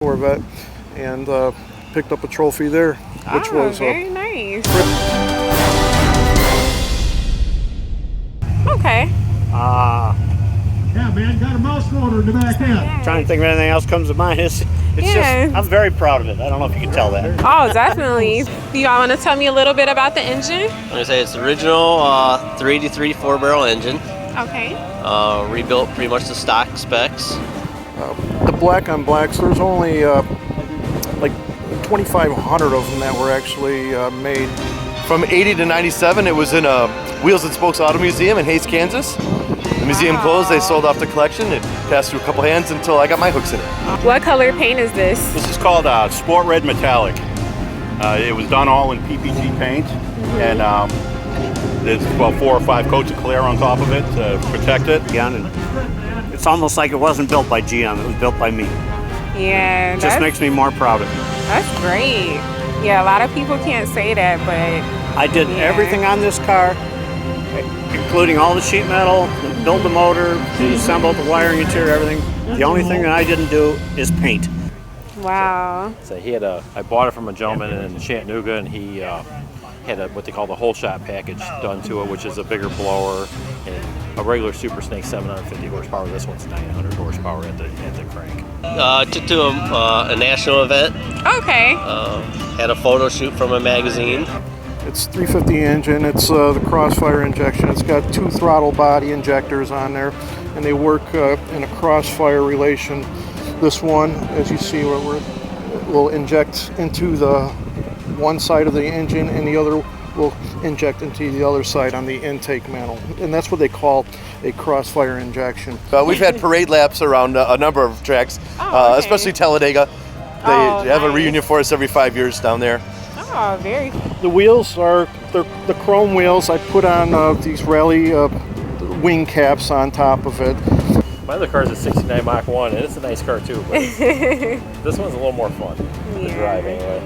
Corvette, and picked up a trophy there, which was very nice. Okay. Yeah, man, got a mouse motor in the back end. Yeah. Trying to think of anything else comes to mind. It's just, I'm very proud of it. I don't know if you can tell that. Oh, definitely. Do y'all want to tell me a little bit about the engine? I'm gonna say it's the original 383 4-barrel engine. Okay. Rebuilt pretty much the stock specs. the black on blacks. There's only like 2,500 of them that were actually made. From 80 to 97, it was in a Wheels and Spokes Auto Museum in Hays, Kansas. The museum closed, they sold off the collection. It passed through a couple hands until I got my hooks in it. What color paint is this? This is called Sport Red Metallic. It was done all in PPG paint, and there's about 4 or 5 coats of clear on top of it to protect it. Again, and it's almost like it wasn't built by GM, it was built by me. Yeah. It just makes me more proud of it. That's great. Yeah, a lot of people can't say that, but I did everything on this car, including all the sheet metal, build the motor, assemble the wiring interior, everything. The only thing that I didn't do is paint. wow. So I bought it from a gentleman in Chattanooga, and he had what they call the whole shot package done to it, which is a bigger blower and a regular Super Snake 750 horsepower. This one's 900 horsepower at the crank. Took to a national event. Okay. Had a photo shoot from a magazine. It's 350 engine. It's the crossfire injection. It's got 2 throttle body injectors on there, and they work in a crossfire relation. This one, as you see, will inject into the one side of the engine, and the other will inject into the other side on the intake mantle. And that's what they call a crossfire injection. We've had parade laps around a number of tracks, especially Talladega. They have a reunion for us every 5 years down there. Oh, very. The wheels are the chrome wheels. I put on these rally wing caps on top of it. My other car is a 69 Mach 1, and it's a nice car too, but this one's a little more fun to drive anyway.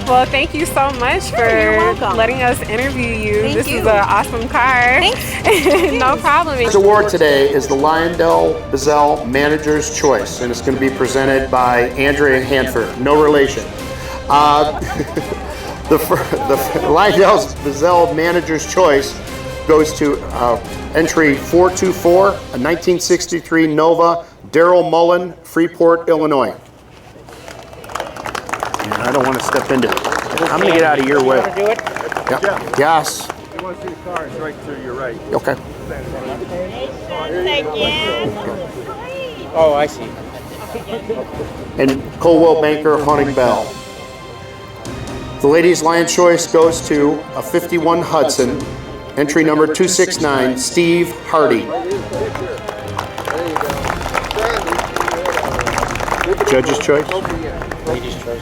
Well, thank you so much for letting us interview you. This is an awesome car. Thanks. No problem. The award today is the Lyondell Bazell Manager's Choice, and it's going to be presented by Andrea Hanford, no relation. The Lyondell's Bazell Manager's Choice goes to entry 424, a 1963 Nova, Darrell Mullen, Freeport, Illinois. And I don't want to step into it. I'm going to get out of your way. You want to do it? Yep. Yeah. Yes. You want to see the car? It's right to your right. Okay. Oh, I see. And Colwell Banker, Hunting Bell. The Ladies' Lion's Choice goes to a 51 Hudson, entry number 269, Steve Hardy. Judge's choice? Ladies' choice.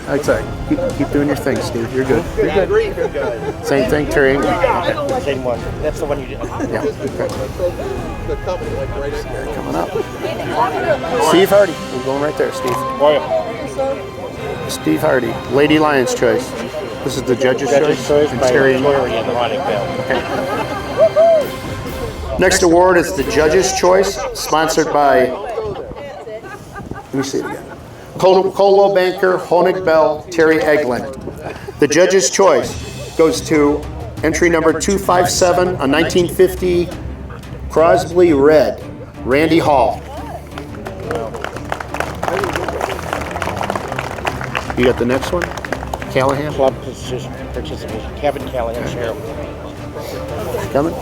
That's all right. Keep doing your thing, Steve. You're good. You're good. Same thing, Terry. Okay. Same one. That's the one you did. Yeah. Okay. Coming up. Steve Hardy. We're going right there, Steve. Steve Hardy. Lady Lion's Choice. This is the judge's choice. And Terry. Okay. Next award is the Judge's Choice, sponsored by, let me see it again, Colwell Banker, Honig Bell, Terry Eglin. The Judge's Choice goes to entry number 257, a 1950 Crosby Red, Randy Hall. You got the next one? Callahan? Club participation. Kevin Callahan, Sheriff. Coming?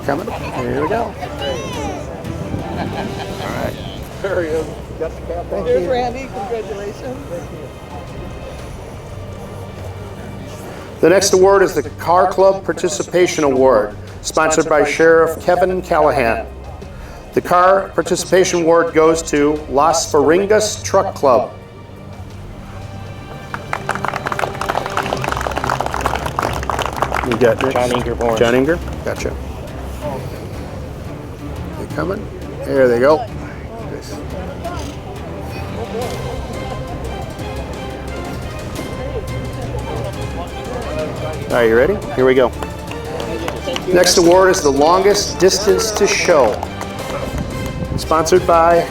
Coming? Here we go. All right. There he is. Got the cap. Here's Randy. Congratulations. The next award is the Car Club Participation Award, sponsored by Sheriff Kevin Callahan. The Car Participation Award goes to Las Faringas Truck Club. You got next? John Inger Born. John Inger? Gotcha. They coming? There they go. All right, you ready? Here we go. Next award is the Longest Distance to Show, sponsored by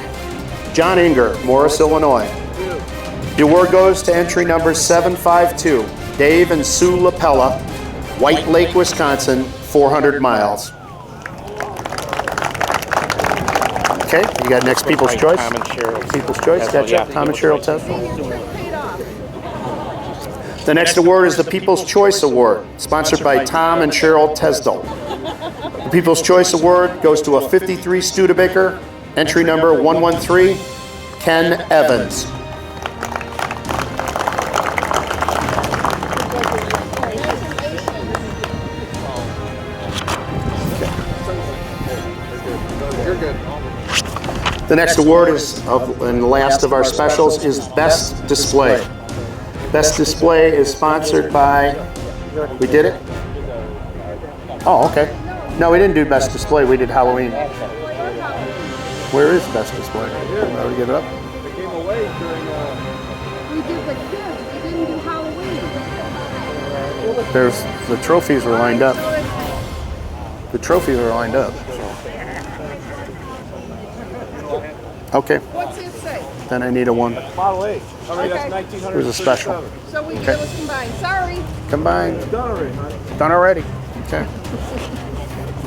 John Inger, Morris, Illinois. The award goes to entry number 752, Dave and Sue LaPella, White Lake, Wisconsin, 400 miles. Okay, you got next People's Choice? People's Choice, gotcha. Tom and Cheryl Tesla. The next award is the People's Choice Award, sponsored by Tom and Cheryl Tesdell. The People's Choice Award goes to a 53 Studebaker, entry number 113, Ken Evans. The next award is, and the last of our specials, is Best Display. Best Display is sponsored by, we did it? Oh, okay. No, we didn't do Best Display, we did Halloween. Where is Best Display? Did I already get it up? We did with kids, we didn't do Halloween. There's, the trophies were lined up. The trophies are lined up. Okay, What's it say? then I need a one. Model H. I mean, that's Okay. 1900. Here's a special. So we it was combined. Sorry. Combined. Done already, honey. Done already. Okay.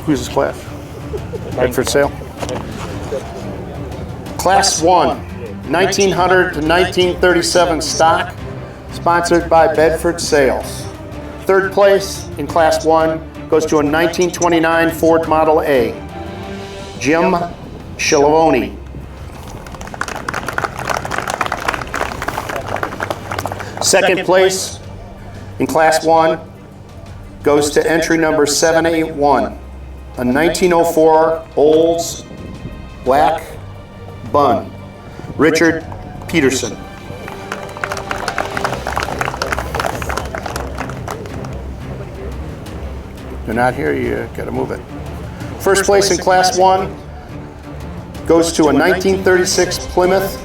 Who's this class? Bedford Sale. Class 1, 1900 to 1937 stock, sponsored by Bedford Sales. Third place in Class 1 goes to a 1929 Ford Model A, Jim Shilavoni. Second place in Class 1 goes to entry number 781, a 1904 Olds Black Bun, Richard Peterson. You're not here, you gotta move it. First place in Class 1 goes to a 1936 Plymouth,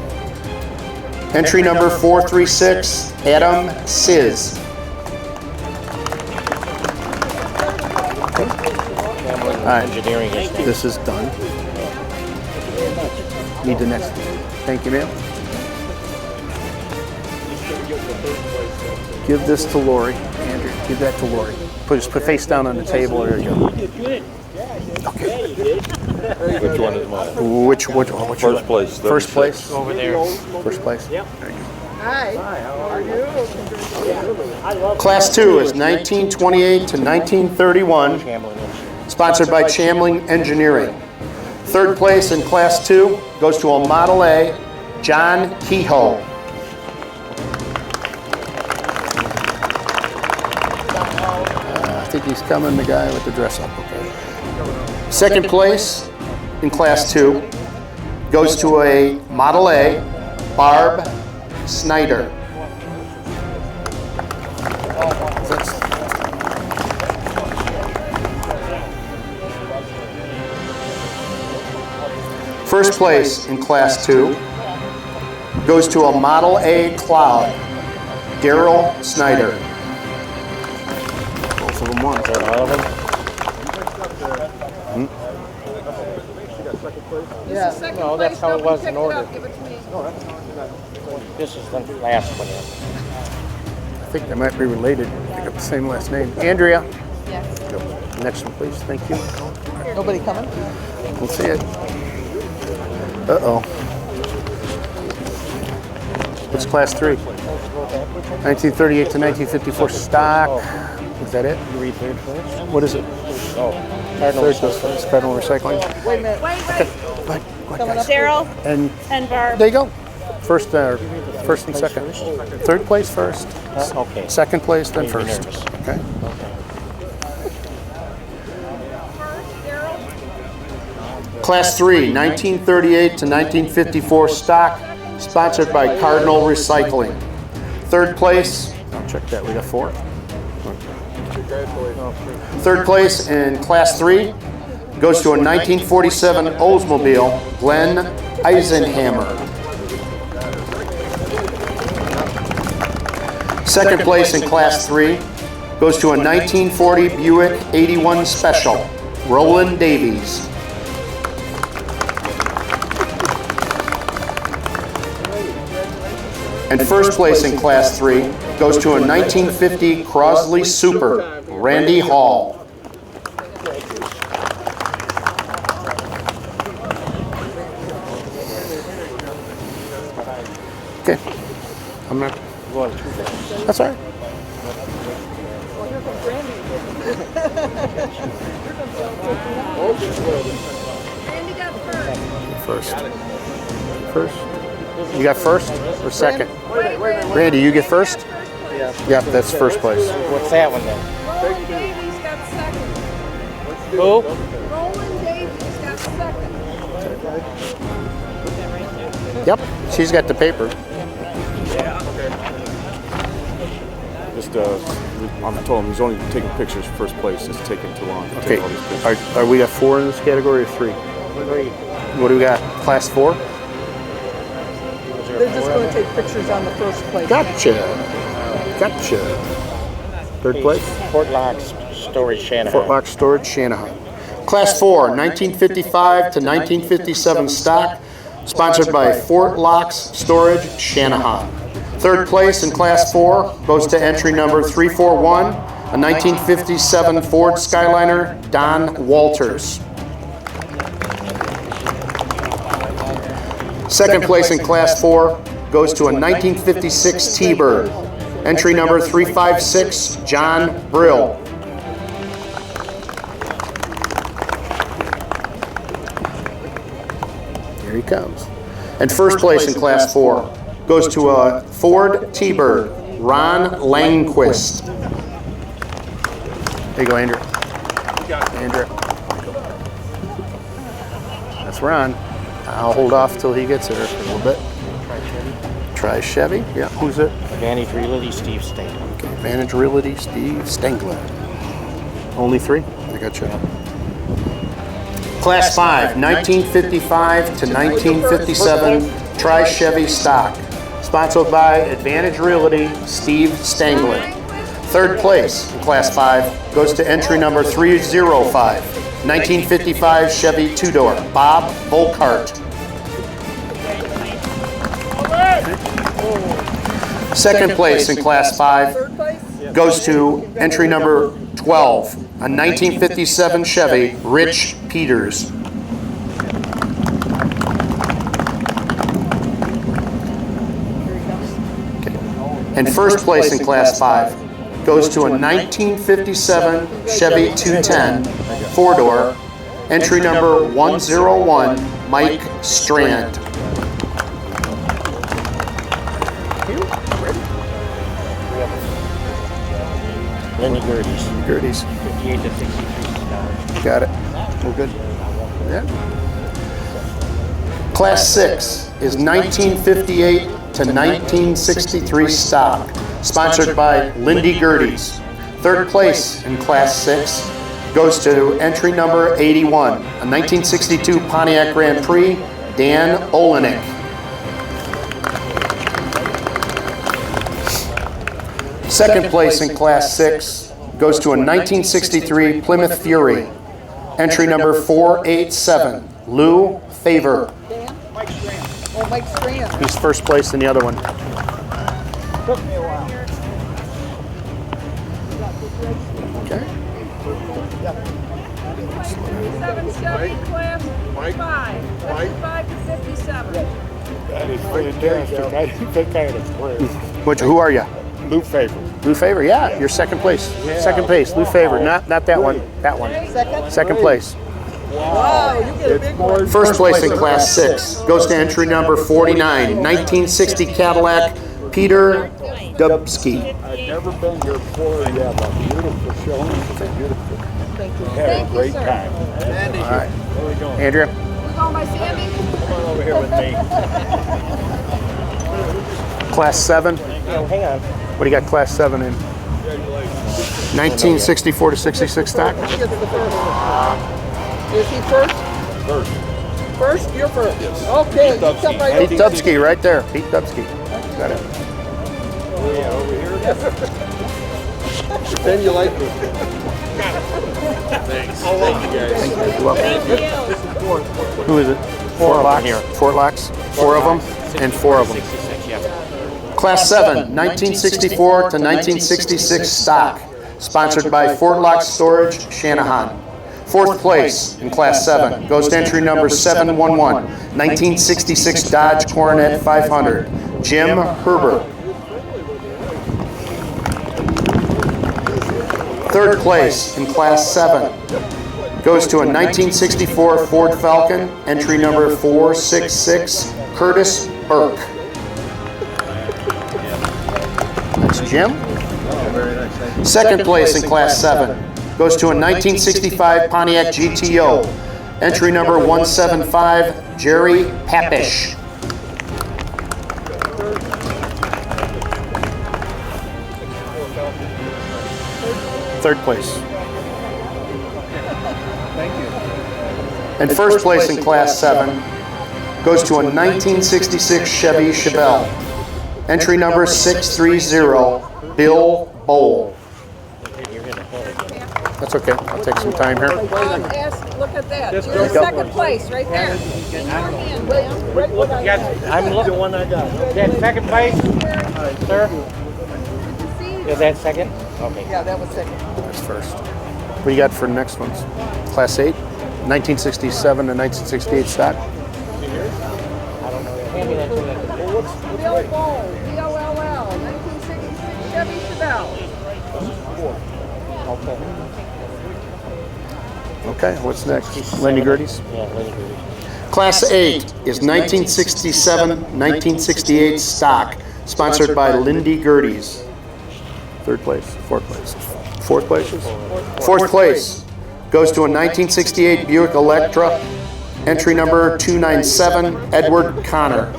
entry number 436, Adam Sizz. All right, this is done. Need the next. Thank you, ma'am. Give this to Lori. Andrew, give that to Lori. Just put face down on the table. There you go. Okay. Which one is mine? Which First place. First place? Over there. First place? Yep. Hi. How are you? Class 2 is 1928 to 1931, sponsored by Chamling Engineering. Third place in Class 2 goes to a Model A, John Kehoe. I think he's coming, the guy with the dress up, okay. Second place in Class 2 goes to a Model A, Barb Snyder. First place in Class 2 goes to a Model A Cloud, Daryl Snyder. Both of them won. Is that all of them? Yeah. No, that's how it was in order. Give it to me. This is the last one. I think they might be related. They got the same last name. Andrea. Yes. Next one, please. Thank you. Nobody coming? We'll see it. Uh-oh. What's Class 3? 1938 to 1954 stock. Is that it? You read third first? What is it? Oh, Third goes first. Cardinal Recycling. Wait a minute. Go ahead, guys. Daryl And Barb. there you go. First and second. Third place first. Okay. Second place, then Made me first. nervous. Okay. Class 3, 1938 to 1954 stock, sponsored by Cardinal Recycling. Third place, I'll check that, we got 4. Third place in Class 3 goes to a 1947 Oldsmobile, Glenn Eisenhammer. Second place in Class 3 goes to a 1940 Buick 81 Special, Roland Davies. And first place in Class 3 goes to a 1950 Crosley Super, Randy Hall. Okay. I'm not. That's all right. First. First. You got first or second? Randy, you get first? Yeah. Yep, that's first place. What's that one then? Roland Davies got second. Who? Roland Davies got second. Yep, she's got the paper. Just, I'm told him he's only taking pictures first place. It's taking too long to Okay, take all these pictures. are we got 4 in this category or 3? 3. What do we got? Class 4? They're just going to take pictures on the first place. Gotcha. Gotcha. Third place? Fort Knox Storage Shanahan. Fort Knox Storage, Shanahan. Class 4, 1955 to 1957 stock, sponsored by Fort Knox Storage, Shanahan. Third place in Class 4 goes to entry number 341, a 1957 Ford Skyliner, Don Walters. Second place in Class 4 goes to a 1956 T-Bird, entry number 356, John Brill. Here he comes. And first place in Class 4 goes to a Ford T-Bird, Ron Langquist. There you go, Andrew. Andrew. That's Ron. I'll hold off till he gets there for a little bit. Try Chevy. Yeah, who's it? Advantage Realty, Steve Stengler. Okay, Advantage Realty, Steve Stengler. Only 3? I got you. Class 5, 1955 to 1957 Tri-Chevy stock. Sponsored by Advantage Realty, Steve Stengler. Third place in Class 5 goes to entry number 305, 1955 Chevy two-door, Bob Volkart. Second place in Class 5 goes to entry number 12, a 1957 Chevy, Rich Peters. And first place in Class 5 goes to a 1957 Chevy 210 four-door, entry number 101, Mike Strand. Lenny Gerdes. Gerdes. 58 to 63. Got it. We're good. Yeah. Class 6 is 1958 to 1963 stock, sponsored by Lindy Gerdes. Third place in Class 6 goes to entry number 81, a 1962 Pontiac Grand Prix, Dan Olenek. Second place in Class 6 goes to a 1963 Plymouth Fury, entry number 487, Lou Favor. Mike Strand. Oh, Mike Strand. He's first place in the other one. Took me a while. Okay. 57 Chevy Class 5. 55 to 57. That is fantastic. I didn't think I had a prayer. Who are you? Lou Favor. Lou Favor, yeah, you're second place. Second place, Lou Favor, not that one, that one. Second place. Wow, you get a big one. First place in Class 6 goes to entry number 49, 1960 Cadillac, Peter Dubsky. I've never been here before. You have a beautiful show. It's beautiful. Thank you. Had a great time. All right, Andrea. We're going by Sandy. Come on over here with me. Class 7. Oh, hang on. What do you got Class 7 in? 1964 to 66 stock? Is he first? First. First? You're first. Yes. Okay. You come right Pete Dubsky, right there. Pete Dubsky. Got it. Yeah, over here. Pretend you like me. Thanks. Thank you, guys. You're welcome. Who is it? Fort Knox. Fort Knox. 4 of them and 4 of them. 66, yeah. Class 7, 1964 to 1966 stock, sponsored by Fort Lock Storage, Shanahan. Fourth place in Class 7 goes to entry number 711, 1966 Dodge Coronet 500, Jim Herbert. Third place in Class 7 goes to a 1964 Ford Falcon, entry number 466, Curtis Burke. That's Jim. Second place in Class 7 goes to a 1965 Pontiac GTO, entry number 175, Jerry Papish. Third place. And first place in Class 7 goes to a 1966 Chevy Chevelle, entry number 630, Bill Bowl. That's okay. I'll take some time here. Look at that. You're in second place right there. In your hand, ma'am. Right what I got. I'm looking one I got. That second place, sir? Is that second? Okay. Yeah, that was second. That's first. What do you got for the next ones? Class 8, 1967 to 1968 stock. I don't know. Hand me that to that. Bill Bowl, B-O-L-L, 1966 Chevy Chevelle. Okay. Okay, what's next? Lenny Gertie's? Yeah, Lenny Gertie's. Class 8 is 1967, 1968 stock, sponsored by Lindy Gertie's. Third place, fourth place. Fourth places? Fourth place goes to a 1968 Buick Electra, entry number 297, Edward Connor.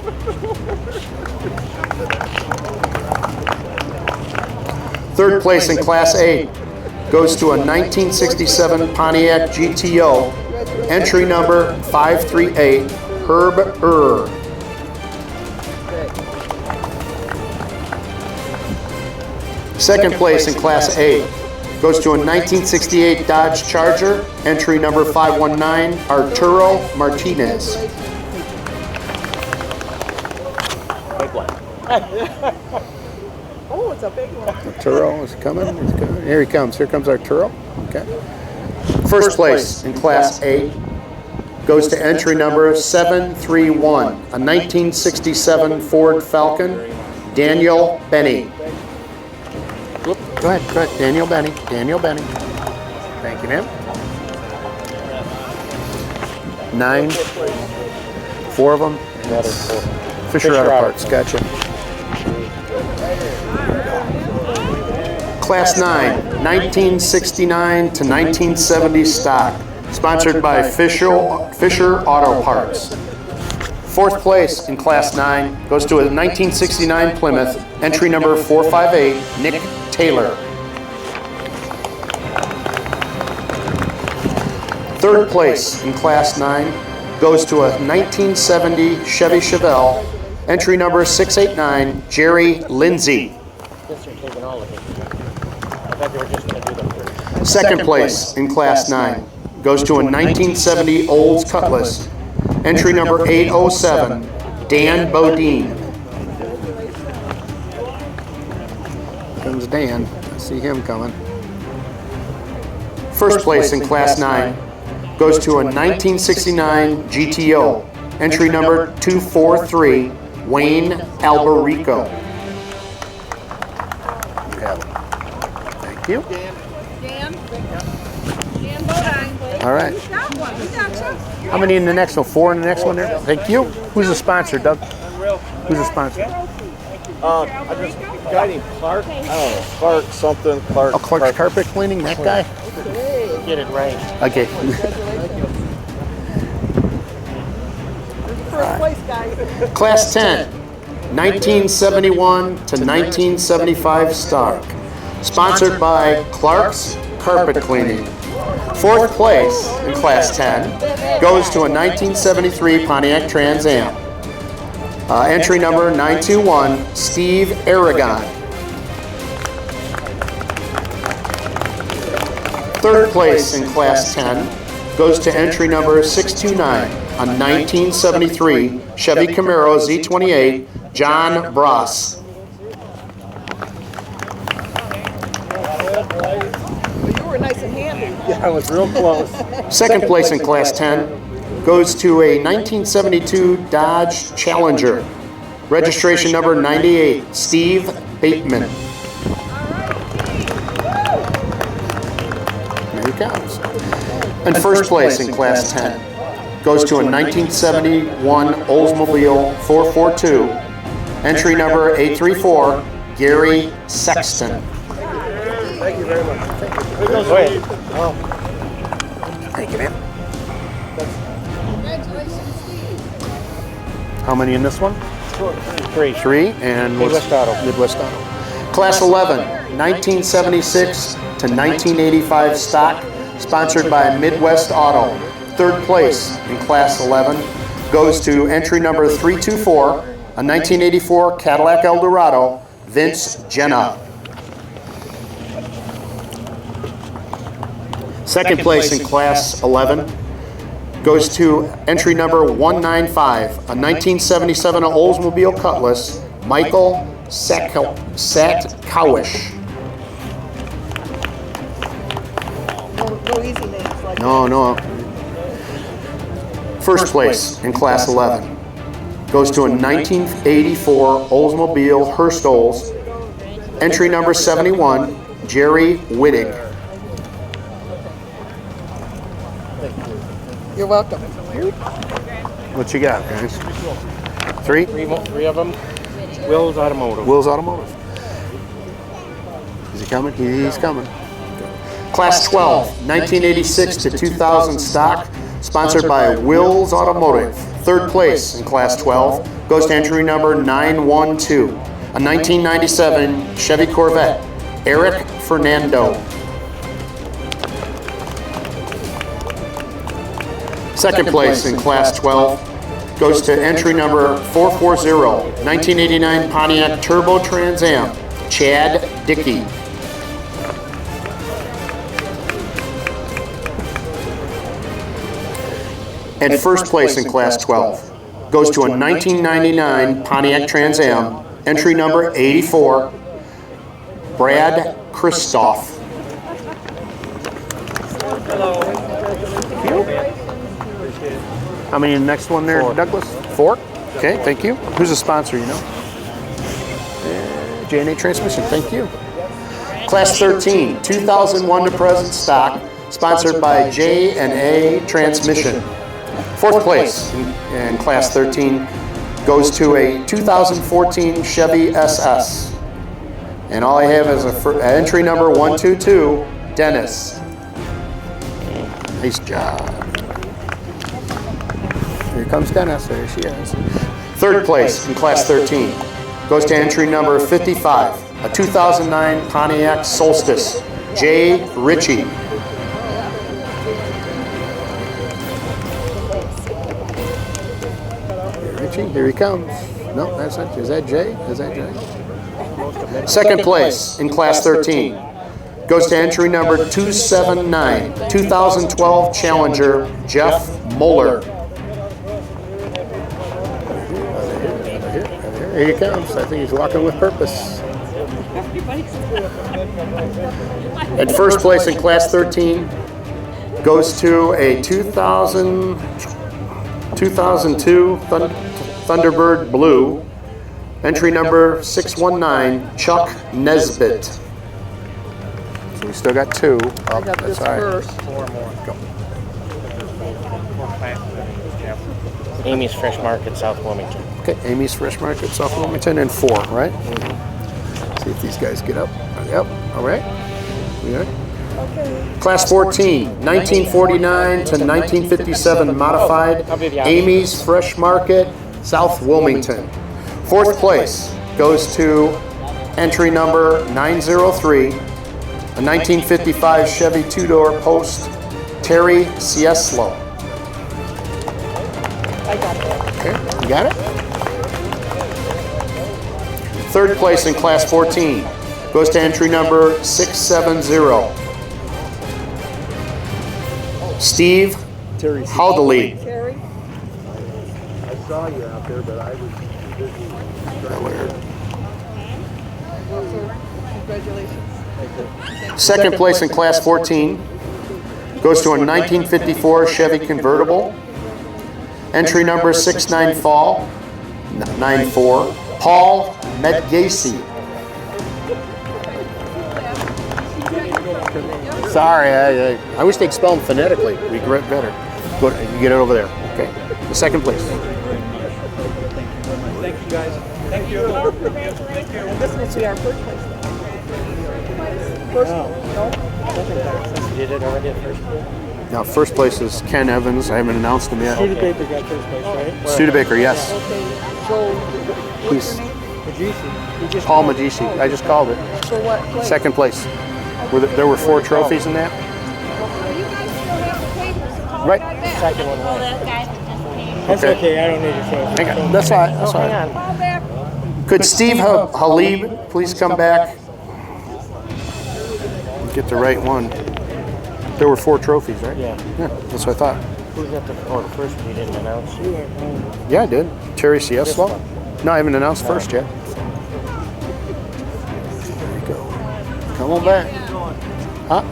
Third place in Class 8 goes to a 1967 Pontiac GTO, entry number 538, Herb Err. Second place in Class 8 goes to a 1968 Dodge Charger, entry number 519, Arturo Martinez. Big one. Oh, it's a big one. Arturo is coming. He's coming. Here he comes. Here comes Arturo. Okay. First place in Class 8 goes to entry number 731, a 1967 Ford Falcon, Daniel Benny. Go ahead, Daniel Benny. Daniel Benny. Thank you, ma'am. 9. 4 of them. Fisher Auto Parts. Gotcha. Class 9, 1969 to 1970 stock, sponsored by Fisher Auto Parts. Fourth place in Class 9 goes to a 1969 Plymouth, entry number 458, Nick Taylor. Third place in Class 9 goes to a 1970 Chevy Chevelle, entry number 689, Jerry Lindsay. Second place in Class 9 goes to a 1970 Olds Cutlass, entry number 807, Dan Bodine. Comes Dan. I see him coming. First place in Class 9 goes to a 1969 GTO, entry number 243, Wayne Alberico. Thank you. Dan Bodine. All right. You got one. You got you. How many in the next one? 4 in the next one there? Thank you. Who's the sponsor, Doug? Who's the sponsor? I just a guy named Clark. I don't know, Clark something. Clark. Oh, Clark's Carpet Cleaning, that guy? Get it right. Okay. First place, guys. Class 10, 1971 to 1975 stock. Sponsored by Clark's Carpet Cleaning. Fourth place in Class 10 goes to a 1973 Pontiac Trans Am. Entry number 921, Steve Aragon. Third place in Class 10 goes to entry number 629, a 1973 Chevy Camaro Z28, John Bross. You were nice and handy. Yeah, I was real close. Second place in Class 10 goes to a 1972 Dodge Challenger. Registration number 98, Steve Bateman. Here he comes. And first place in Class 10 goes to a 1971 Oldsmobile 442, entry number 834, Gary Sexton. Thank you very much. Go ahead. Thank you, man. Congratulations, Steve. How many in this one? Three. And Midwest Auto. Midwest Auto. Class 11, 1976 to 1985 stock, sponsored by Midwest Auto. Third place in Class 11 goes to entry number 324, a 1984 Cadillac Eldorado, Vince Jenna. Second place in Class 11 goes to entry number 195, a 1977 Oldsmobile Cutlass, Michael Satkowish. No easy names like No. First place in Class 11 goes to a 1984 Oldsmobile Hurst Olds, entry number 71, Jerry Wittig. You're welcome. What you got, guys? Three? Three of them. Will's Automotive. Will's Automotive. Is he coming? He's coming. Class 12, 1986 to 2000 stock, sponsored by Will's Automotive. Third place in Class 12 goes to entry number 912, a 1997 Chevy Corvette, Eric Fernando. Second place in Class 12 goes to entry number 440, 1989 Pontiac Turbo Trans Am, Chad Dickey. And first place in Class 12 goes to a 1999 Pontiac Trans Am, entry number 84, Brad Christoph. How many in the next one there, Douglas? 4? Okay, thank you. Who's the sponsor, you know? J&A Transmission, thank you. Class 13, 2001 to present stock, sponsored by J&A Transmission. Fourth place in Class 13 goes to a 2014 Chevy SS. And all I have is entry number 122, Dennis. Nice job. Here comes Dennis. There she is. Third place in Class 13 goes to entry number 55, a 2009 Pontiac Solstice, Jay Ritchie. Ritchie, here he comes. No, that's not. Is that Jay? Is that Jay? Second place in Class 13 goes to entry number 279, 2012 Challenger, Jeff Moeller. Here he comes. I think he's walking with purpose. And first place in Class 13 goes to a 2002 Thunderbird Blue, entry number 619, Chuck Nesbitt. So we still got 2. I got this first. 4 more. Go. Amy's Fresh Market, South Wilmington. Okay, Amy's Fresh Market, South Wilmington, and 4, right? See if these guys get up. Yep, all right. We all right? Okay. Class 14, 1949 to 1957 modified, Amy's Fresh Market, South Wilmington. Fourth place goes to entry number 903, a 1955 Chevy 2-door Post, Terry Cieslo. I got that. Okay, you got it? Third place in Class 14 goes to entry number 670. Steve Haudeley. Terry? I saw you out there, but I was busy. Congratulations. Second place in Class 14 goes to a 1954 Chevy convertible. Entry number 694, Paul Medgacy. Sorry, I wish they'd spell them phonetically. We get better. Go, you get it over there. Okay. The second place. Thank you, guys. Thank you. Thank you. This must be our first place. First place. No? You did already at first place? Now, first place is Ken Evans. I haven't announced him yet. Studebaker got first place, right? Studebaker, yes. Okay, so He's Majisi. Paul Medgacy. I just called it. for what place? Second place. There were 4 trophies in that. You guys still have the papers, so call Right. the guy back. Second one. That's Okay. okay, I don't need your trophy. Hang on. That's all right. That's all Hang right. on. Call back. Could Steve Halib please come back? Get the right one. There were 4 trophies, right? Yeah. Yeah, that's what I thought. Who's at the first one you didn't announce? Yeah, I did. Terry Cieslo? No, I haven't announced first yet. There you go. Come on back. Huh?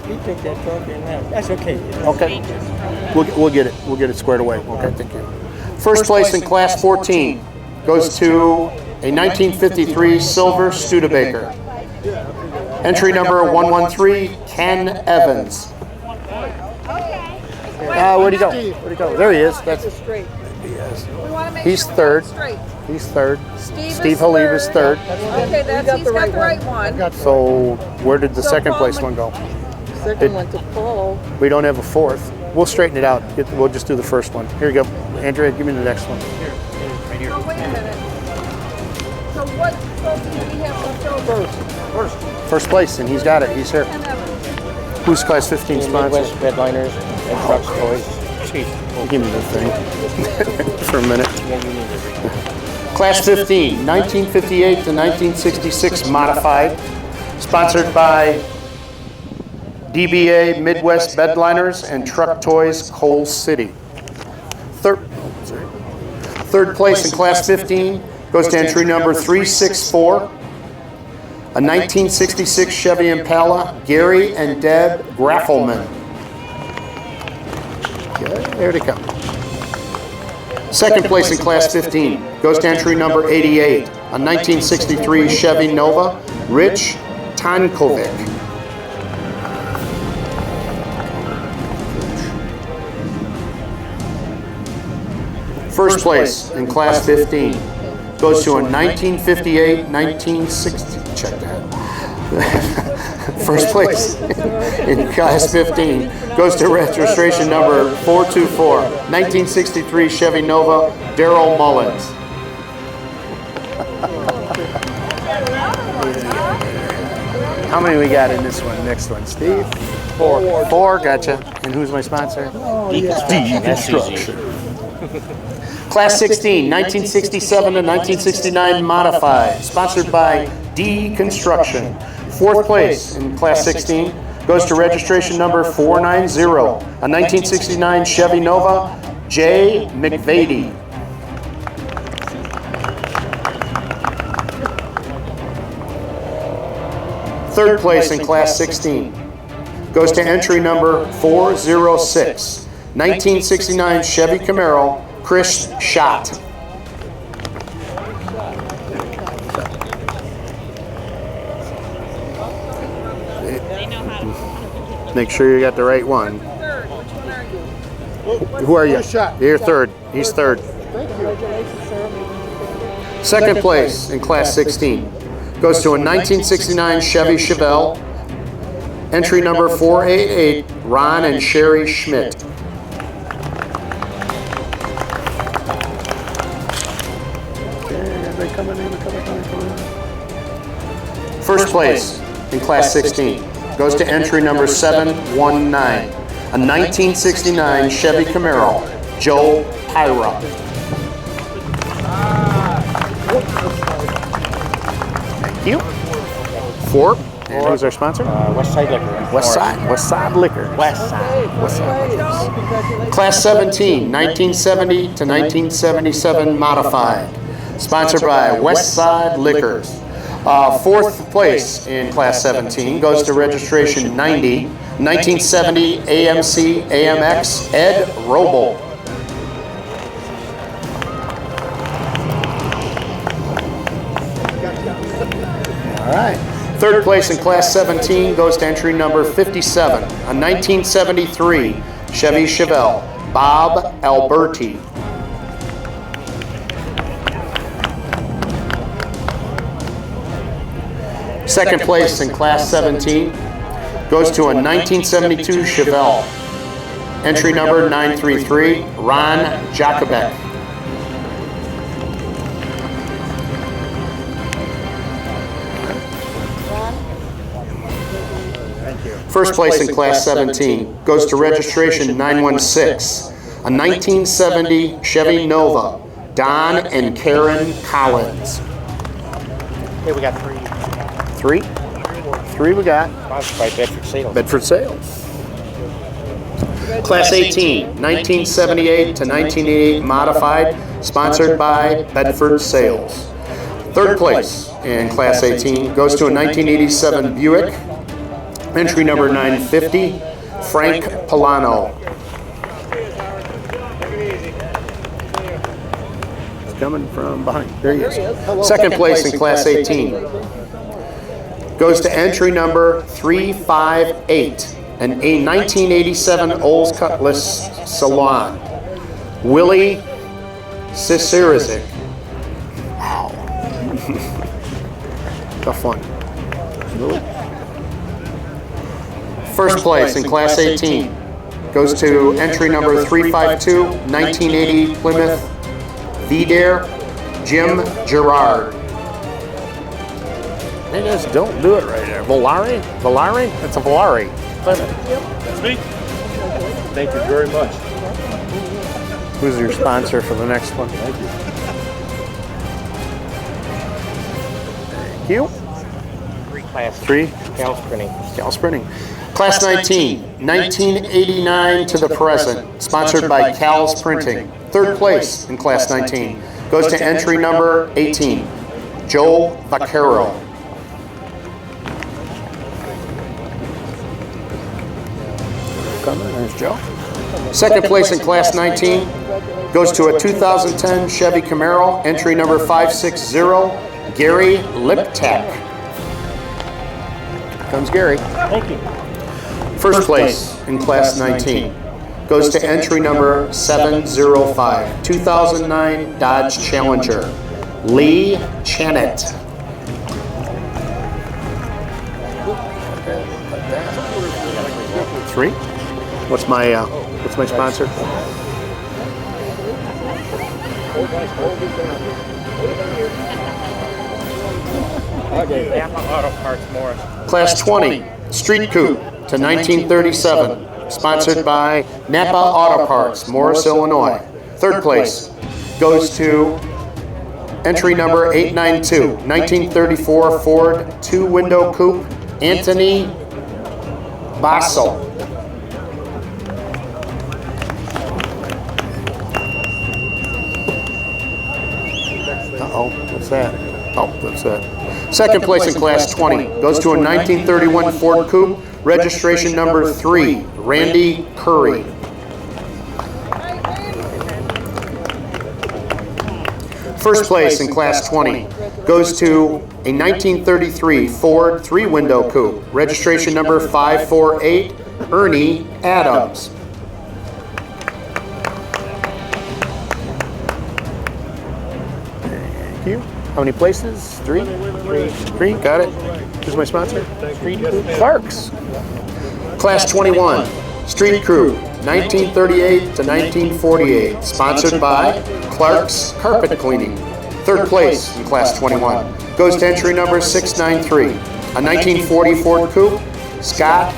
You take that trophy and that's okay. Okay. We'll get it. We'll get it squared away. Okay, thank you. First place in Class 14 goes to a 1953 silver Studebaker. Entry number 113, Ken Evans. Where'd he go? Where'd he go? There he is. That's Straight. yes. We want to make He's sure third. straight. He's third. Steve Halib is third. Okay, he's got the right one. So where did the So second Paul place Mc- one go? Second went to Paul. We don't have a fourth. We'll straighten it out. We'll just do the first one. Here you go. Andrea, give me the next one. So wait a minute. So what trophy do we have left over? First place, and he's got it. He's here. Ken Evans. Who's Class 15 sponsor? Midwest Bedliners and Trucks Toys. Jeez. Give me the thing for a minute. Yeah, you need to read. Class 15, 1958 to 1966 modified. Sponsored by DBA Midwest Bedliners and Truck Toys Coal City. Third place in Class 15 goes to entry number 364, a 1966 Chevy Impala, Gary and Deb Graffelman. Okay, there they come. Second place in Class 15 goes to entry number 88, a 1963 Chevy Nova, Rich Tankovic. First place in Class 15 goes to a 1958-1960, check that. First place in Class 15 goes to registration number 424, 1963 Chevy Nova, Darrell Mullins. How many we got in this one? Next one, Steve? 4. 4, gotcha. And who's my sponsor? Deconstruction. Class 16, 1967 to 1969 modified, sponsored by Deconstruction. Fourth place in Class 16 goes to registration number 490, a 1969 Chevy Nova, J. McVady. Third place in Class 16 goes to entry number 406, 1969 Chevy Camaro, Chris Schott. Make sure you got the right one. Third, which one are you? Who are you? You're third. He's third. Second place in Class 16 goes to a 1969 Chevy Chevelle, entry number 488, Ron and Sherry Schmidt. First place in Class 16 goes to entry number 719, a 1969 Chevy Camaro, Joe Pyra. Thank you. 4. And who's our sponsor? Westside Liquor. Westside Liquor. Westside Liquor. Class 17, 1970 to 1977 modified. Sponsored by Westside Liquors. Fourth place in Class 17 goes to registration 90, 1970 AMC AMX Ed Roble. All right. Third place in Class 17 goes to entry number 57, a 1973 Chevy Chevelle, Bob Alberti. Second place in Class 17 goes to a 1972 Chevelle, entry number 933, Ron Jacobek. First place in Class 17 goes to registration 916, a 1970 Chevy Nova, Don and Karen Collins. Hey, we got three. Three we got. Sponsored by Bedford Sales. Bedford Sales. Class 18, 1978 to 1988 modified, sponsored by Bedford Sales. Third place in Class 18 goes to a 1987 Buick, entry number 950, Frank Polano. It's coming from behind. There he is. Second place in Class 18 goes to entry number 358, a 1987 Olds Cutlass Salon, Willie Sisirizik. Wow. Tough one. First place in Class 18 goes to entry number 352, 1980 Plymouth V-Dare, Jim Gerard. They just don't do it right there. Volare? That's a Volare. That's me. Thank you very much. Who's your sponsor for the next one? Thank you. Thank you. Three? Cal Sprinting. Cal Sprinting. Class 19, 1989 to the present, sponsored by Cal's Printing. Third place in Class 19 goes to entry number 18, Joe Vaquero. There's Joe. Second place in Class 19 goes to a 2010 Chevy Camaro, entry number 560, Gary Liptak. Here comes Gary. Thank you. First place in Class 19 goes to entry number 705, 2009 Dodge Challenger, Lee Chanett. Three? What's my sponsor? Class 20, Street Coupe to 1937, sponsored by Napa Auto Parts, Morris, Illinois. Third place goes to entry number 892, 1934 Ford two-window coupe, Anthony Basso. Uh-oh, what's that? Oh, that's that. Second place in Class 20 goes to a 1931 Ford Coupe, registration number 3, Randy Curry. First place in Class 20 goes to a 1933 Ford three-window coupe, registration number 548, Ernie Adams. Thank you. How many places? Three? Three, got it. Who's my sponsor? Clark's. Class 21, Street Crew, 1938 to 1948, sponsored by Clark's Carpet Cleaning. Third place in Class 21 goes to entry number 693, a 1940 Ford Coupe, Scott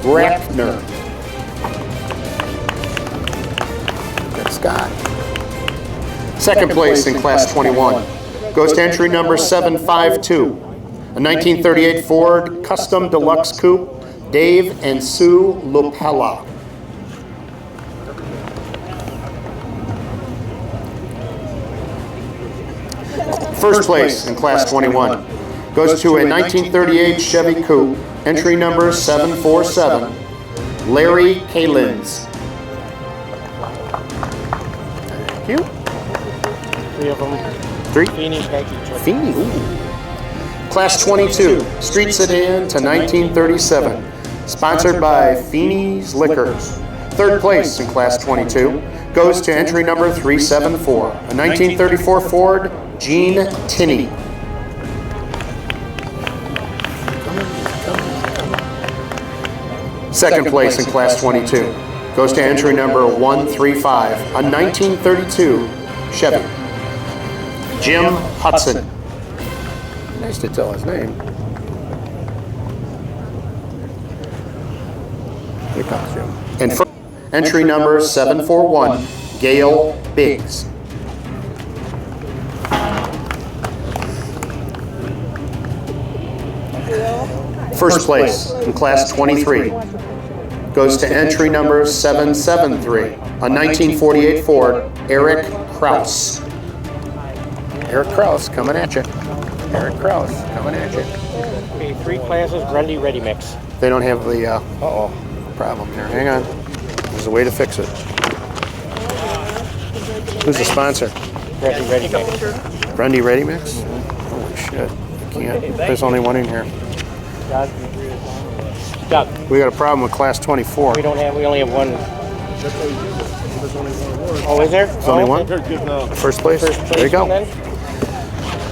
Grappner. That's Scott. Second place in Class 21 goes to entry number 752, a 1938 Ford Custom Deluxe Coupe, Dave and Sue Lopella. First place in Class 21 goes to a 1938 Chevy Coupe, entry number 747, Larry Kalins. Thank you. 3 of them. 3? Feeney package. Feeney, ooh. Class 22, street sedan to 1937, sponsored by Feeney's Liquors. Third place in Class 22 goes to entry number 374, a 1934 Ford Gene Tinney. Second place in Class 22 goes to entry number 135, a 1932 Chevy. Jim Hudson. Nice to tell his name. Here comes Jim. And entry number 741, Gail Biggs. First place in Class 23 goes to entry number 773, a 1948 Ford Eric Kraus. Eric Kraus coming at you. Eric Kraus coming at you. Okay, 3 classes, Grundy Ready Mix. They don't have the problem here. Hang on. There's a way to fix it. Who's the sponsor? Grundy Ready Mix. Grundy Ready Mix? Holy shit. I can't. There's only one in here. Doug. We got a problem with Class 24. We only have one. Oh, is there? There's only one? First place? There you go. Then?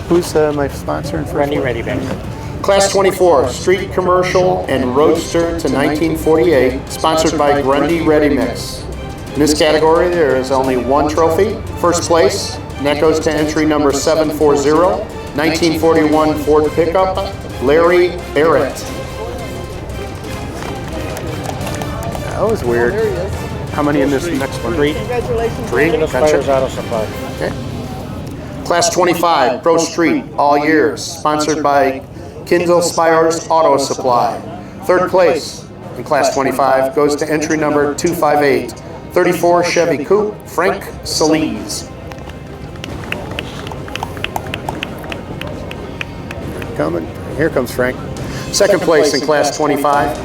Who's my sponsor in first Grundy place? Ready Mix. Class 24, Street Commercial and Roadster to 1948, sponsored by Grundy Ready Mix. In this category, there is only one trophy. First place, and that goes to entry number 740, 1941 Ford pickup, Larry Barrett. That was weird. How many in this next one? 3. 3? Spires Auto Supply. Okay. Class 25, Pro Street, all years, sponsored by Kindle Spires Auto Supply. Third place in Class 25 goes to entry number 258, 34 Chevy Coupe, Frank Solis. Coming. Here comes Frank. Second place in Class 25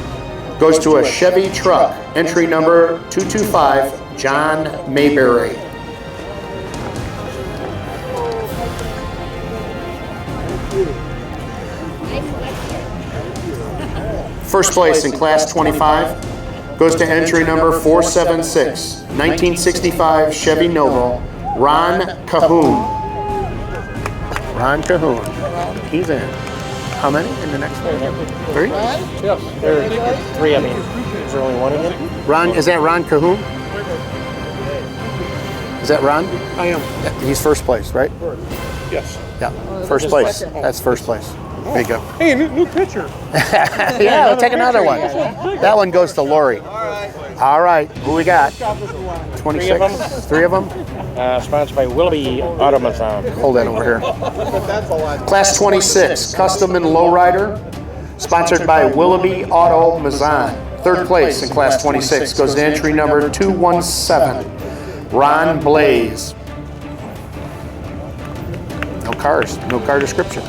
goes to a Chevy truck, entry number 225, John Mayberry. First place in Class 25 goes to entry number 476, 1965 Chevy Nova, Ron Cahoon. Ron Cahoon. He's in. How many in the next one? 3? Yes. There are 3, I mean. Is there only one in it? Ron, is that Ron Cahoon? Is that Ron? I am. He's first place, right? Yes. Yeah, first place. That's first place. There you go. Hey, new picture. Yeah, we'll take another one. That one goes to Lori. All right, who we got? 26? 3 of them? Sponsored by Willoughby Automazon. Hold that over here. Class 26, Custom and Lowrider, sponsored by Willoughby Automazon. Third place in Class 26 goes to entry number 217, Ron Blaze. No cars, no car descriptions.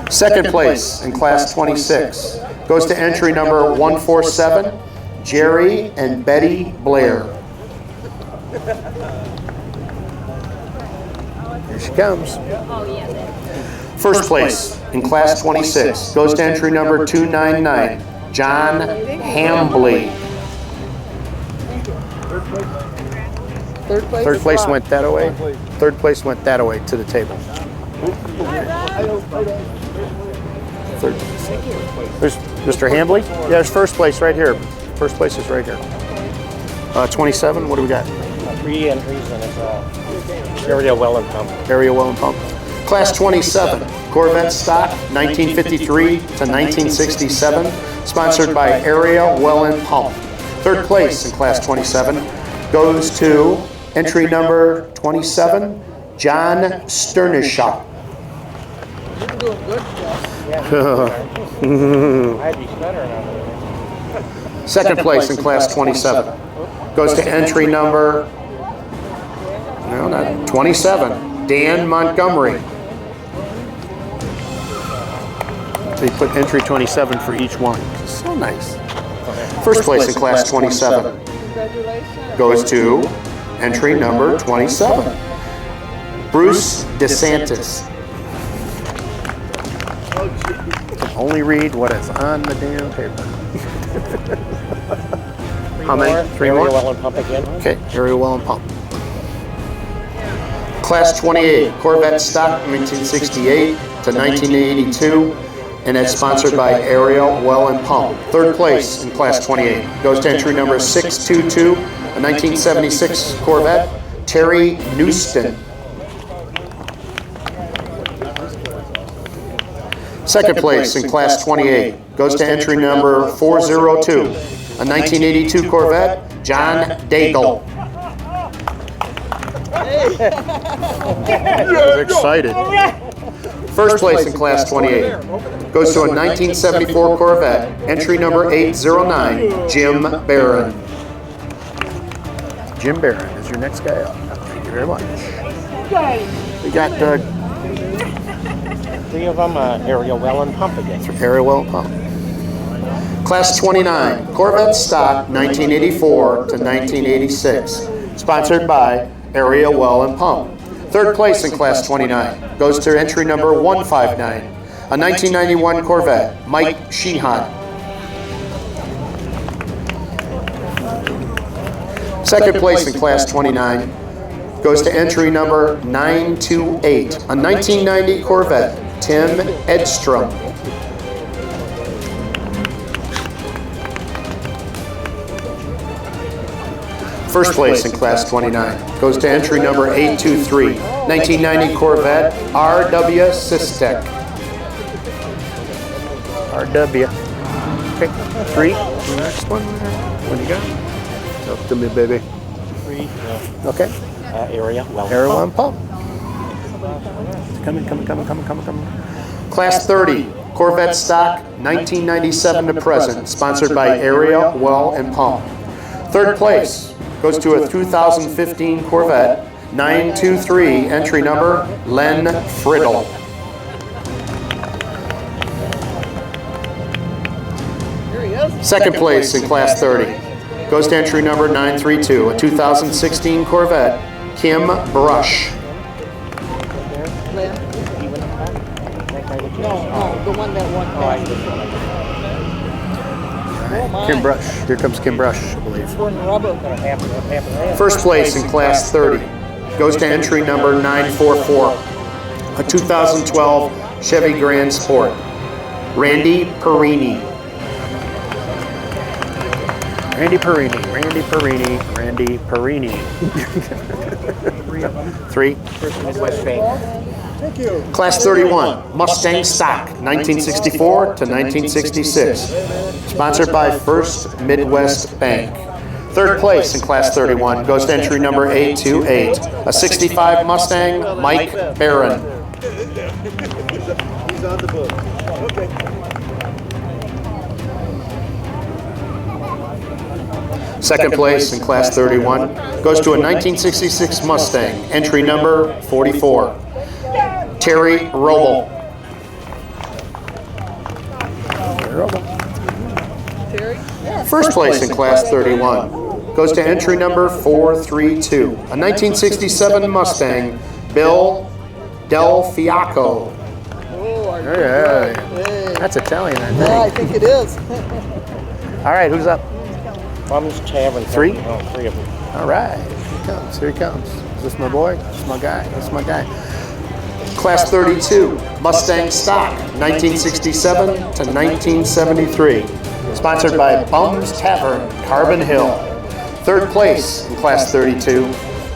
Second place in Class 26 goes to entry number 147, Jerry and Betty Blair. Here she comes. First place in Class 26 goes to entry number 299, John Hambly. Third place went that way. Third place went that way to the table. Third. There's Mr. Hambly. Yeah, there's first place right here. First place is right here. 27. What do we got? 3 entries, and it's area well and pump. Area well and pump. Class 27, Corvette stock, 1953 to 1967, sponsored by Area Well and Pump. Third place in Class 27 goes to entry number 27, John Sternishaw. You're doing good, I'd be stuttering on it. Second place in Class 27 goes to entry number, no, not 27, Dan Montgomery. They put entry 27 for each one. So nice. First place in class 27 goes to entry number 27, Bruce DeSantis. You can only read what is on the damn paper. How many? Three more? Area well and pump again. Okay, area well and pump. Class 28, Corvette stock 1968 to 1982, and it's sponsored by Area Well and Pump. Third place in class 28 goes to entry number 622, a 1976 Corvette, Terry Newston. Second place in class 28 goes to entry number 402, a 1982 Corvette, John Daigle. He's excited. First place in class 28 goes to a 1974 Corvette, entry number 809, Jim Barron. Jim Barron is your next guy up. Thank you very much. We got Three of them, area well and pump again. area well and pump. Class 29, Corvette stock 1984 to 1986, sponsored by Area Well and Pump. Third place in class 29 goes to entry number 159, a 1991 Corvette, Mike Sheehan. Second place in class 29 goes to entry number 928, a 1990 Corvette, Tim Edstrom. First place in class 29 goes to entry number 823, 1990 Corvette, R.W. Sistek. R.W. Okay, three. Next one. What do you got? Talk to me, baby. Three. Okay. Area well Area well and pump. Coming. Class 30, Corvette stock, 1997 to present, sponsored by Area Well and Pump. Third place goes to a 2015 Corvette, 923, entry number, Len Friddle. Second place in class 30 goes to entry number 932, a 2016 Corvette, Kim Brush. No, the one that won past. Kim Brush. Here comes Kim Brush, I believe. Rubber. First place in class 30 goes to entry number 944, a 2012 Chevy Grand Sport, Randy Perini. Randy Perini. Three. Midwest Bank. Thank you. Class 31, Mustang stock, 1964 to 1966. Sponsored by First Midwest Bank. Third place in class 31 goes to entry number 828, a 65 Mustang, Mike Barron. He's on the book. Okay. Second place in class 31 goes to a 1966 Mustang, entry number 44, Terry Roble. First place in class 31 goes to entry number 432, a 1967 Mustang, Bill Del Fiacco. Oh, Yeah, that's Italian, I think. yeah, I think it is. All right, who's up? Bum's Tavern. Three? Oh, three of them. All right, here he comes. Is this my boy? This is my guy. This is my guy. Class 32, Mustang stock, 1967 to 1973. Sponsored by Bum's Tavern, Carbon Hill. Third place in class 32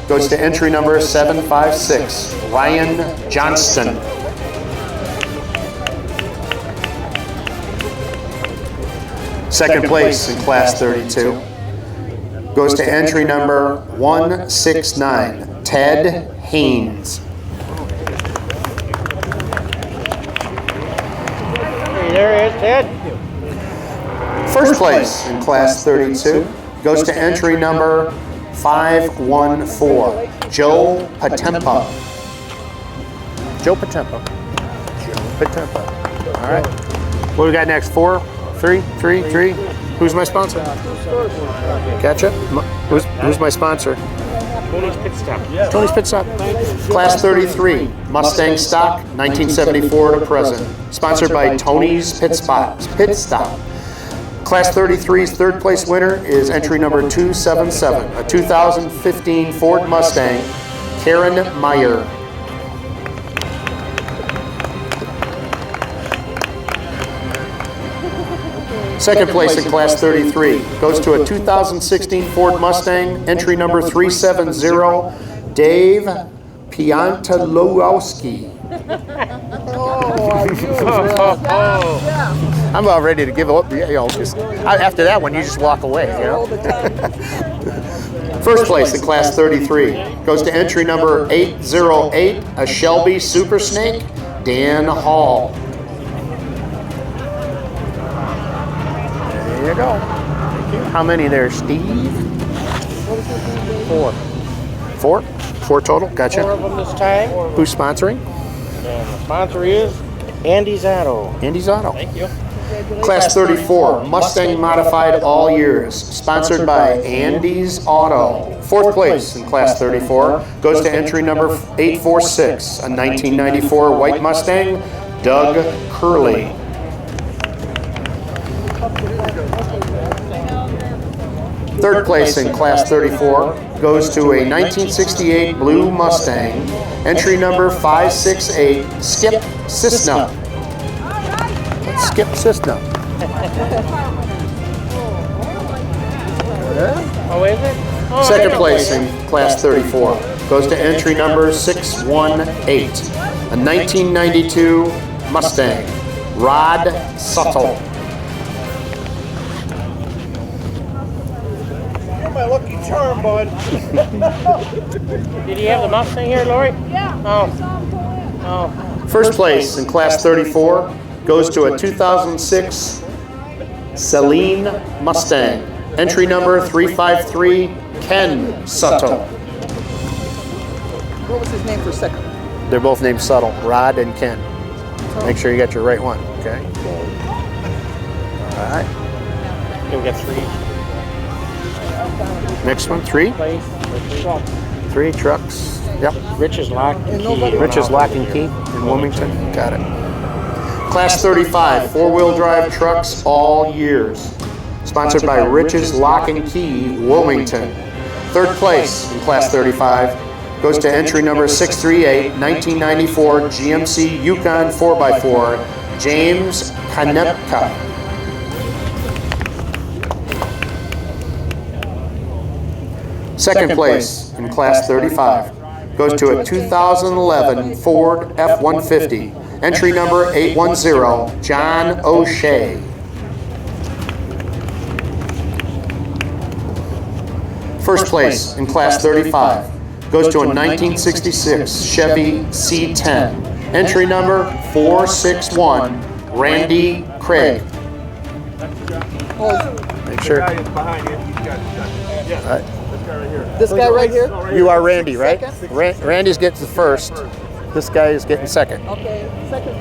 goes to entry number 756, Ryan Johnston. Second place in class 32 goes to entry number 169, Ted Haynes. Hey, there he is, Ted. First place in class 32 goes to entry number 514, Joe Patempa. Joe Patempa. All right. What do we got next? 4, 3, 3, 3. Who's my sponsor? Gotcha. Who's my sponsor? Tony's Pit Stop. Tony's Pit Stop. Class 33, Mustang stock, 1974 to present. Sponsored by Tony's Pit Stop. Class 33's third place winner is entry number 277, a 2015 Ford Mustang, Karen Meyer. Second place in Class 33 goes to a 2016 Ford Mustang, entry number 370, Dave Piantalowski. I'm about ready to give up. Just after that one, you just walk away. First place in Class 33 goes to entry number 808, a Shelby Super Snake, Dan Hall. There you go. How many there, Steve? 4. 4 total. Gotcha. 4 of them this time. Who's sponsoring? And the sponsor is Andy's Auto. Andy's Auto. Thank you. Class 34, Mustang modified all years, sponsored by Andy's Auto. Fourth place in Class 34 goes to entry number 846, a 1994 white Mustang, Doug Curley. Third place in Class 34 goes to a 1968 blue Mustang, entry number 568, Skip Cisna. Skip Cisna. Oh, is it? Oh, Second place in Class 34 goes to entry number 618, a 1992 Mustang, Rod Suttle. My lucky charm, bud. Did he have the Mustang here, Lori? Yeah. Oh. Oh. First place in Class 34 goes to a 2006 Celine Mustang, entry number 353, Ken Suttle. What was his name for second? They're both named Suttle, Rod and Ken. Make sure you got your right one, okay? All right. Okay, we got 3. Next one, 3. Place. 3 trucks. Yep. Rich's Lock and Key. Rich's Lock and Key in Wilmington. Got it. Class 35, 4-wheel drive trucks all years. Sponsored by Rich's Lock and Key, Wilmington. Third place in Class 35 goes to entry number 638, 1994 GMC Yukon 4x4, James Kanepka. Second place in Class 35 goes to a 2011 Ford F-150, entry number 810, John O'Shea. First place in Class 35 goes to a 1966 Chevy C10, entry number 461, Randy Craig. Make sure. This guy right here? You are Randy, right? Randy's getting the first. This guy is getting second. Okay, second.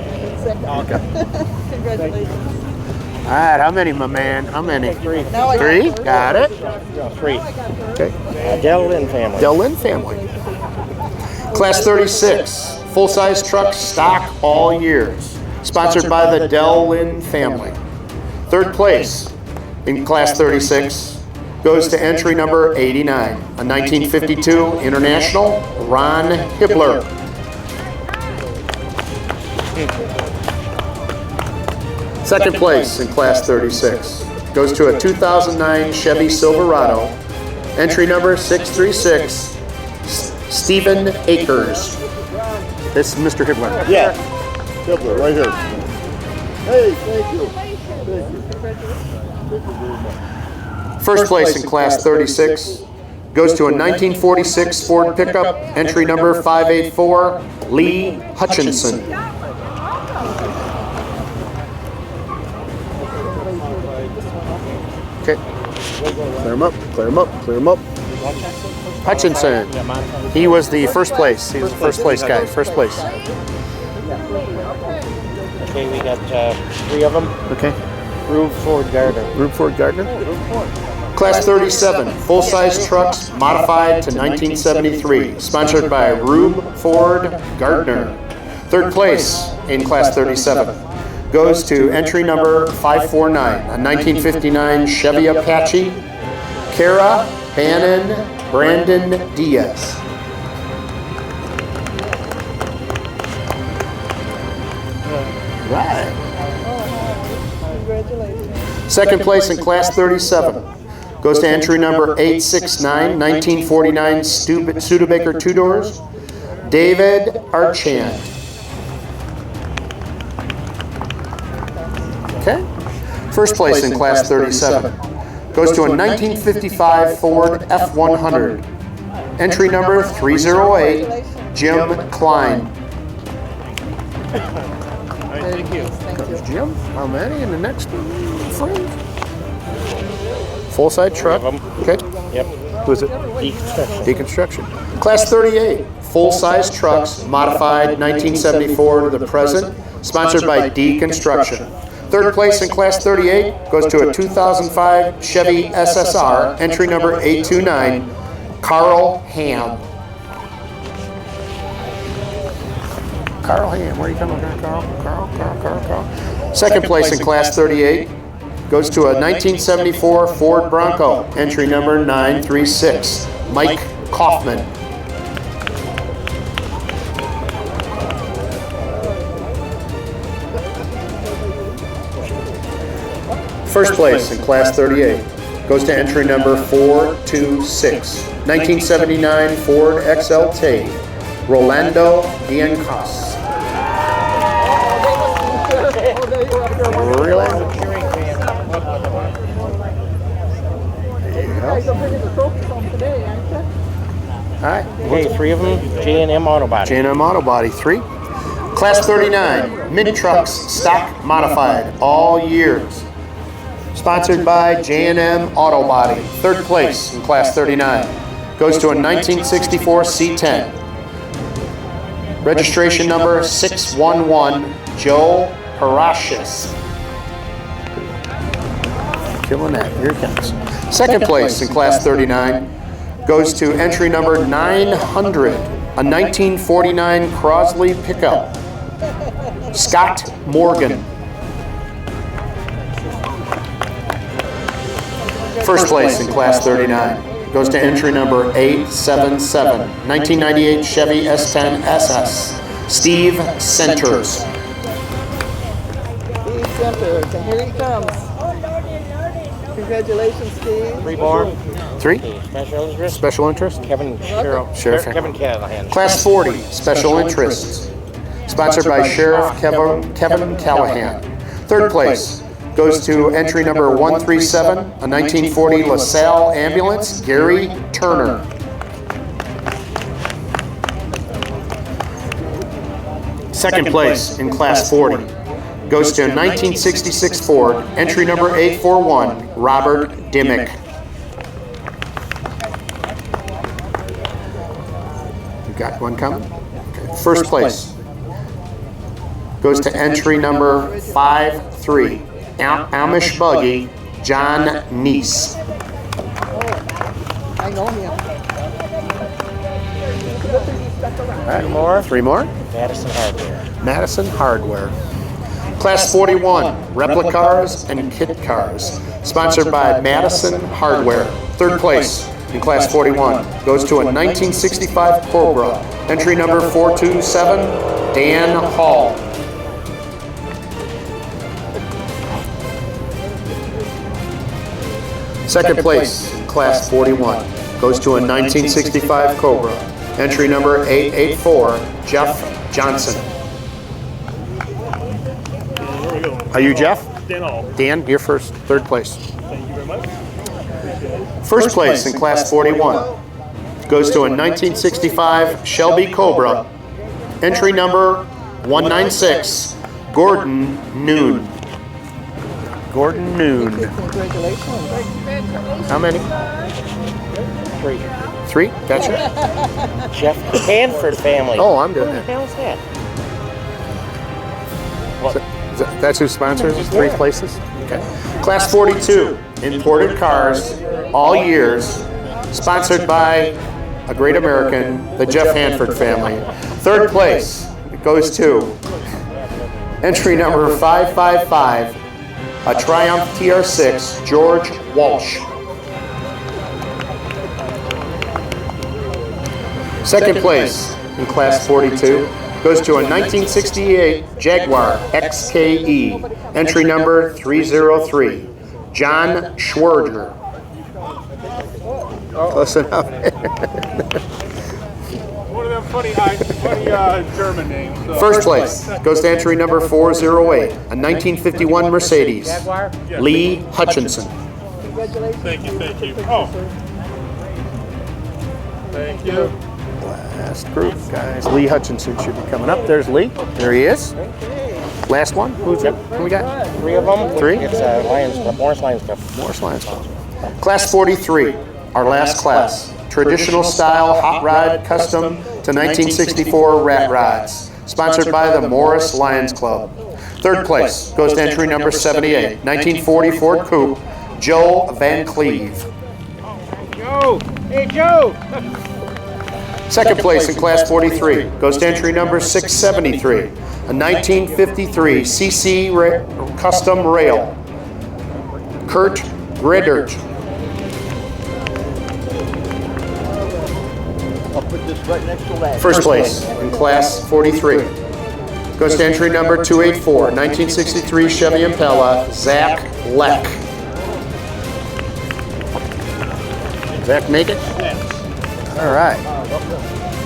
Okay. Congratulations. All right, how many, my man? How many? 3. Now I 3? Got it. 3. Okay. Del Lynn family. Del Lynn family. Class 36, full-size truck stock all years. Sponsored by the Del Lynn family. Third place in Class 36 goes to entry number 89, a 1952 International, Ron Hibbler. Second place in Class 36 goes to a 2009 Chevy Silverado, entry number 636, Stephen Akers. This is Mr. Hibbler. Yeah. Hibbler, right here. Hey, thank you. Thank you. Thank you very much. First place in Class 36 goes to a 1946 Ford pickup, entry number 584, Lee Hutchinson. Okay. Clear him up, clear him up, clear him up. Hutchinson. He was the first place. He was the first place guy. First place. Okay, we got 3 of them. Okay. Rube Ford Gardner. Rube Ford Gardner. Class 37, full-size trucks modified to 1973, sponsored by Rube Ford Gardner. Third place in Class 37 goes to entry number 549, a 1959 Chevy Apache, Kara Brandon Diaz. Right. Second place in Class 37 goes to entry number 869, 1949 Studebaker 2-doors, David Archand. Okay. First place in Class 37 goes to a 1955 Ford F100, entry number 308, Jim Klein. Thank you. There's Jim. How many in the next frame? Full-size truck. Okay. Yep. Who is it? Deconstruction. Deconstruction. Class 38, full-size trucks, modified 1974 to the present, sponsored by Deconstruction. Third place in Class 38 goes to a 2005 Chevy SSR, entry number 829, Carl Ham. Carl Ham, where are you coming from, Carl? Carl. Second place in Class 38 goes to a 1974 Ford Bronco, entry number 936, Mike Kaufman. First place in Class 38 goes to entry number 426, 1979 Ford XLT, Rolando Diancos. Really? All right. Okay, 3 of them, J&M Auto Body. J&M Auto Body, 3. Class 39, mid-trucks, stock modified, all years. Sponsored by J&M Auto Body. Third place in Class 39 goes to a 1964 C10. Registration number 611, Joe Parashis. Killing that. Here it comes. Second place in Class 39 goes to entry number 900, a 1949 Crosley pickup, Scott Morgan. First place in Class 39 goes to entry number 877, 1998 Chevy S10 SS, Steve Centers. Steve Centers, and here he comes. Congratulations, Steve. 3 more. 3. Special interest. Special interest. Kevin Callahan. Class 40, special interests. Sponsored by Sheriff Kevin Callahan. Third place goes to entry number 137, a 1940 LaSalle ambulance, Gary Turner. Second place in Class 40 goes to a 1966 Ford, entry number 841, Robert Dimmick. You got one coming? Okay. First place goes to entry number 53, Amish Buggy, John Neese. I know him. Right. 3 more. Madison Hardware. Madison Hardware. Class 41, Replicars and Kit Cars. Sponsored by Madison Hardware. Third place in Class 41 goes to a 1965 Cobra. Entry number 427, Dan Hall. Second place in Class 41 goes to a 1965 Cobra. Entry number 884, Jeff Johnson. Are you Jeff? Dan, you're first. Third place. Thank you very much. First place in Class 41 goes to a 1965 Shelby Cobra. Entry number 196, Gordon Noon. Gordon Noon. Congratulations. How many? 3. 3? Gotcha. Jeff Hanford family. Oh, I'm doing Who the it. hell's that? That's who sponsors 3 places? Okay. Class 42, imported cars, all years, sponsored by a great American, the Jeff Hanford family. 3rd place goes to entry number 555, a Triumph TR6, George Walsh. 2nd place in Class 42 goes to a 1968 Jaguar XKE, entry number 303, John Schwerger. Close enough. One of them funny German names. 1st place goes to entry number 408, a 1951 Mercedes, Lee Hutchinson. Thank you. Oh. Thank you. Last group, guys. Lee Hutchinson should be coming up. There's Lee. There he is. Last one. Who's it? Who we got? 3 of them. 3? It's Lions Club, Morris Lions Club. Morris Lions Club. Class 43, our last class. Traditional style hot rod custom to 1964 rat rods. Sponsored by the Morris Lions Club. 3rd place goes to entry number 78, 1940 Ford Coupe, Joe Van Cleve. Joe! Hey, Joe! 2nd place in Class 43 goes to entry number 673, a 1953 CC Custom Rail, Kurt Riddert. I'll put this right next to that. 1st place in Class 43 goes to entry number 284, 1963 Chevy Impala, Zach Leck. Zach, make it? All right.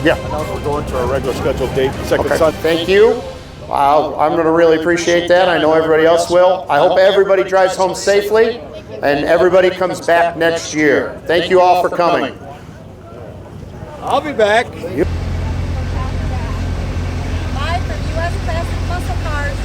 Yeah. We're going to our regular scheduled date, second Sunday. Thank you. I'm going to really appreciate that. I know everybody else will. I hope everybody drives home safely and everybody comes back next year. Thank you all for coming. I'll be back. Live from US Classic Muscle Cars.